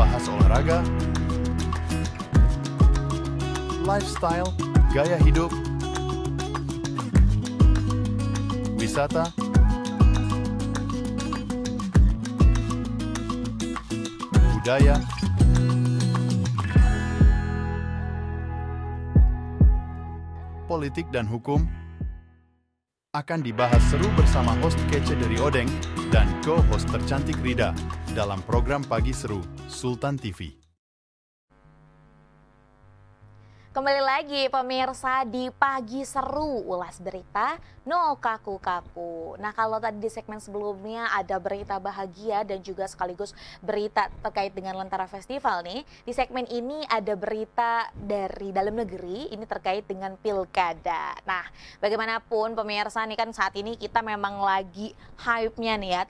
bahas olahraga, lifestyle, gaya hidup, wisata, budaya, politik dan hukum akan dibahas seru bersama host kece dari Odeng dan co-host tercantik Rida dalam program Pagi Seru Sultan TV. Kembali lagi pemirsa di Pagi Seru, ulas berita no kaku-kaku. Nah, kalau tadi di segmen sebelumnya ada berita bahagia dan juga sekaligus berita terkait dengan Lentera Festival nih, di segmen ini ada berita dari dalam negeri, ini terkait dengan pilkada. Nah, bagaimanapun pemirsa nih kan saat ini kita memang lagi hype-nya nih ya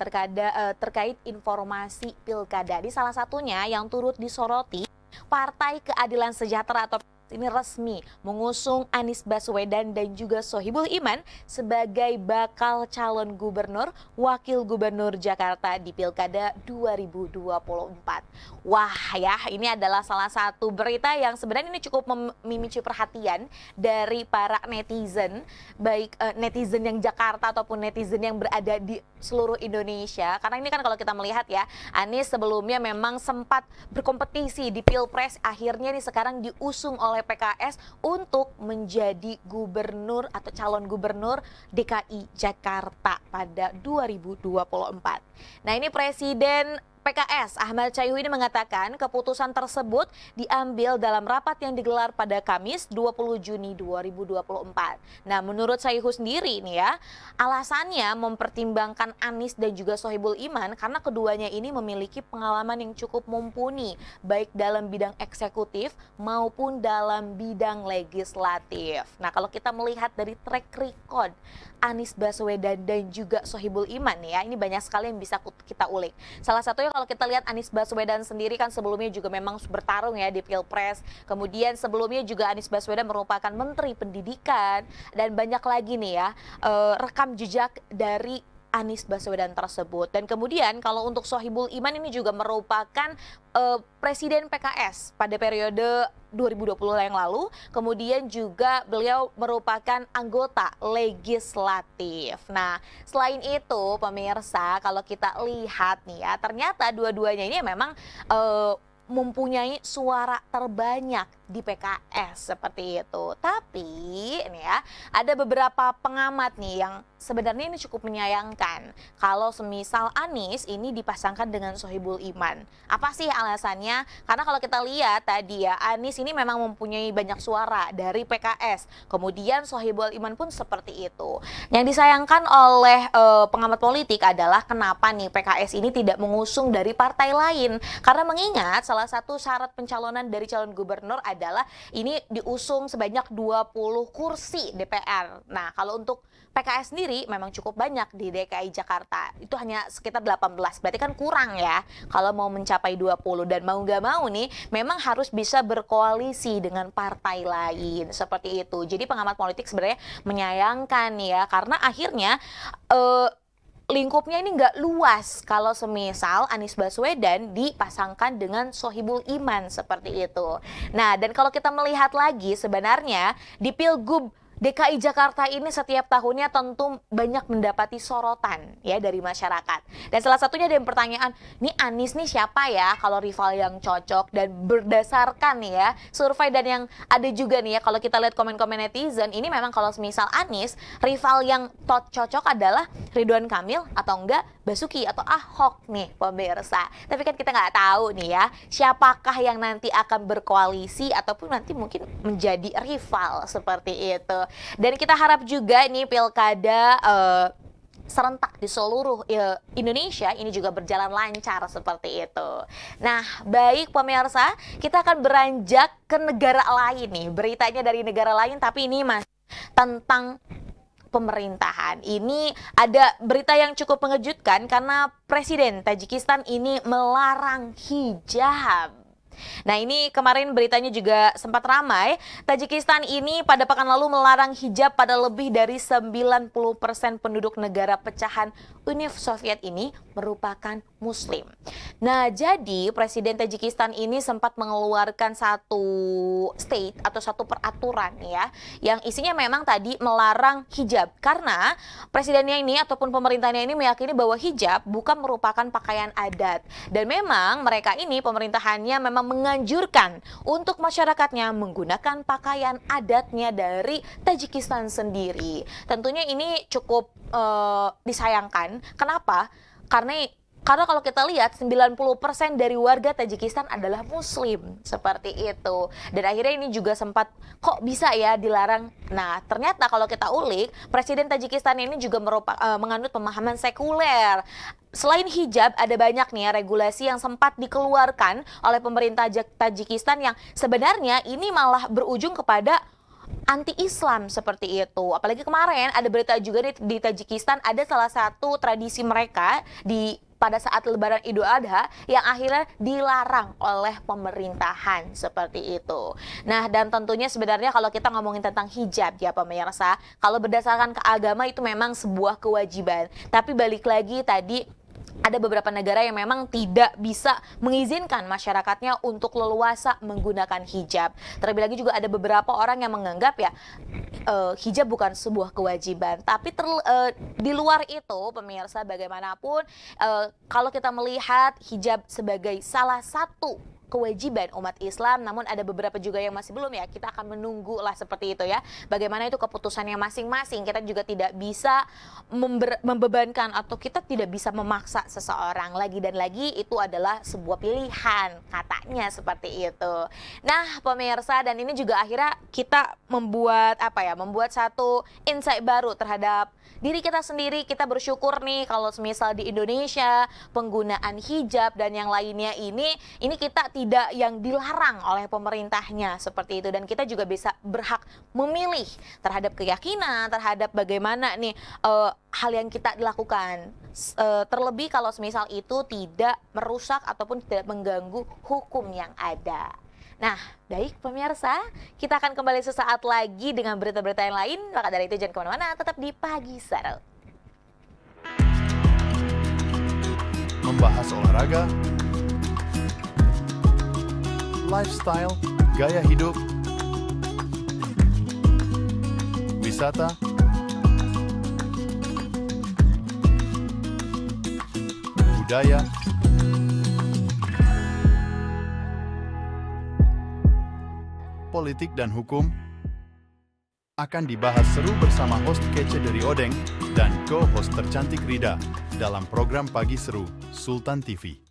terkait informasi pilkada. Di salah satunya yang turut disoroti, Partai Keadilan Sejahtera atau ini resmi mengusung Anies Baswedan dan juga Sohibul Iman sebagai bakal calon gubernur, wakil gubernur Jakarta di Pilkada 2024. Wah ya, ini adalah salah satu berita yang sebenarnya ini cukup memicu perhatian dari para netizen, baik netizen yang Jakarta ataupun netizen yang berada di seluruh Indonesia. Karena ini kan kalau kita melihat ya, Anies sebelumnya memang sempat berkompetisi di Pilpres, akhirnya nih sekarang diusung oleh PKS untuk menjadi gubernur atau calon gubernur DKI Jakarta pada 2024. Nah, ini Presiden PKS Ahmad Syaihu ini mengatakan keputusan tersebut diambil dalam rapat yang digelar pada Kamis 20 Juni 2024. Nah, menurut Syaihu sendiri nih ya, alasannya mempertimbangkan Anies dan juga Sohibul Iman karena keduanya ini memiliki pengalaman yang cukup mumpuni baik dalam bidang eksekutif maupun dalam bidang legislatif. Nah, kalau kita melihat dari track record Anies Baswedan dan juga Sohibul Iman ya, ini banyak sekali yang bisa kita ulik. Salah satunya kalau kita lihat Anies Baswedan sendiri kan sebelumnya juga memang bertarung ya di Pilpres. Kemudian sebelumnya juga Anies Baswedan merupakan Menteri Pendidikan dan banyak lagi nih ya rekam jejak dari Anies Baswedan tersebut. Dan kemudian kalau untuk Sohibul Iman ini juga merupakan Presiden PKS pada periode 2020 yang lalu, kemudian juga beliau merupakan anggota legislatif. Nah, selain itu pemirsa, kalau kita lihat nih ya, ternyata dua-duanya ini memang mempunyai suara terbanyak di PKS seperti itu. Tapi ini ya, ada beberapa pengamat nih yang sebenarnya ini cukup menyayangkan kalau semisal Anies ini dipasangkan dengan Sohibul Iman. Apa sih alasannya? Karena kalau kita lihat tadi ya, Anies ini memang mempunyai banyak suara dari PKS. Kemudian Sohibul Iman pun seperti itu. Yang disayangkan oleh pengamat politik adalah kenapa nih PKS ini tidak mengusung dari partai lain. Karena mengingat salah satu syarat pencalonan dari calon gubernur adalah ini diusung sebanyak 20 kursi DPR. Nah, kalau untuk PKS sendiri memang cukup banyak di DKI Jakarta. Itu hanya sekitar 18. Berarti kan kurang ya kalau mau mencapai 20. Dan mau nggak mau nih memang harus bisa berkoalisi dengan partai lain. Seperti itu. Jadi pengamat politik sebenarnya menyayangkan ya. Karena akhirnya lingkupnya ini nggak luas kalau semisal Anies Baswedan dipasangkan dengan Sohibul Iman seperti itu. Nah, dan kalau kita melihat lagi sebenarnya di Pilgub DKI Jakarta ini setiap tahunnya tentu banyak mendapati sorotan ya dari masyarakat. Dan salah satunya ada yang pertanyaan, nih Anies nih siapa ya kalau rival yang cocok? Dan berdasarkan nih ya survei dan yang ada juga nih ya kalau kita lihat komen-komen netizen, ini memang kalau misal Anies, rival yang cocok adalah Ridwan Kamil atau enggak Basuki atau Ahok nih pemirsa. Tapi kan kita nggak tahu nih ya siapakah yang nanti akan berkoalisi ataupun nanti mungkin menjadi rival seperti itu. Dan kita harap juga nih pilkada serentak di seluruh Indonesia ini juga berjalan lancar seperti itu. Nah, baik pemirsa, kita akan beranjak ke negara lain nih. Beritanya dari negara lain tapi ini masih tentang pemerintahan. Ini ada berita yang cukup mengejutkan karena Presiden Tajikistan ini melarang hijab. Nah, ini kemarin beritanya juga sempat ramai. Tajikistan ini pada pekan lalu melarang hijab pada lebih dari 90% penduduk negara pecahan Uni Soviet ini merupakan Muslim. Nah, jadi Presiden Tajikistan ini sempat mengeluarkan satu state atau satu peraturan ya, yang isinya memang tadi melarang hijab. Karena presidennya ini ataupun pemerintahnya ini meyakini bahwa hijab bukan merupakan pakaian adat. Dan memang mereka ini pemerintahannya memang menganjurkan untuk masyarakatnya menggunakan pakaian adatnya dari Tajikistan sendiri. Tentunya ini cukup disayangkan. Kenapa? Karena kalau kita lihat 90% dari warga Tajikistan adalah muslim, seperti itu. Dan akhirnya ini juga sempat kok bisa ya dilarang. Nah, ternyata kalau kita ulik, Presiden Tajikistan ini juga menganut pemahaman sekuler. Selain hijab, ada banyak nih ya regulasi yang sempat dikeluarkan oleh pemerintah Tajikistan yang sebenarnya ini malah berujung kepada anti-Islam seperti itu. Apalagi kemarin ada berita juga di Tajikistan, ada salah satu tradisi mereka pada saat Lebaran Idul Adha yang akhirnya dilarang oleh pemerintahan seperti itu. Nah, dan tentunya sebenarnya kalau kita ngomongin tentang hijab ya pemirsa, kalau berdasarkan keagama itu memang sebuah kewajiban. Tapi balik lagi tadi, ada beberapa negara yang memang tidak bisa mengizinkan masyarakatnya untuk leluasa menggunakan hijab. Terlebih lagi juga ada beberapa orang yang menganggap ya hijab bukan sebuah kewajiban. Tapi di luar itu pemirsa bagaimanapun kalau kita melihat hijab sebagai salah satu kewajiban umat Islam, namun ada beberapa juga yang masih belum ya. Kita akan menunggu lah seperti itu ya. Bagaimana itu keputusannya masing-masing. Kita juga tidak bisa membebankan atau kita tidak bisa memaksa seseorang. Lagi dan lagi itu adalah sebuah pilihan, katanya seperti itu. Nah, pemirsa, dan ini juga akhirnya kita membuat satu insight baru terhadap diri kita sendiri. Kita bersyukur nih kalau semisal di Indonesia penggunaan hijab dan yang lainnya ini kita tidak yang dilarang oleh pemerintahnya seperti itu, dan kita juga bisa berhak memilih terhadap keyakinan, terhadap bagaimana nih hal yang kita lakukan, terlebih kalau semisal itu tidak merusak ataupun tidak mengganggu hukum yang ada. Nah, baik pemirsa, kita akan kembali sesaat lagi dengan berita-berita yang lain. Maka dari itu jangan kemana-mana, tetap di Pagi Seru. Membahas olahraga, lifestyle, gaya hidup, wisata, budaya, politik dan hukum akan dibahas seru bersama host kece dari Odeng dan co-host tercantik Rida dalam program Pagi Seru Sultan TV.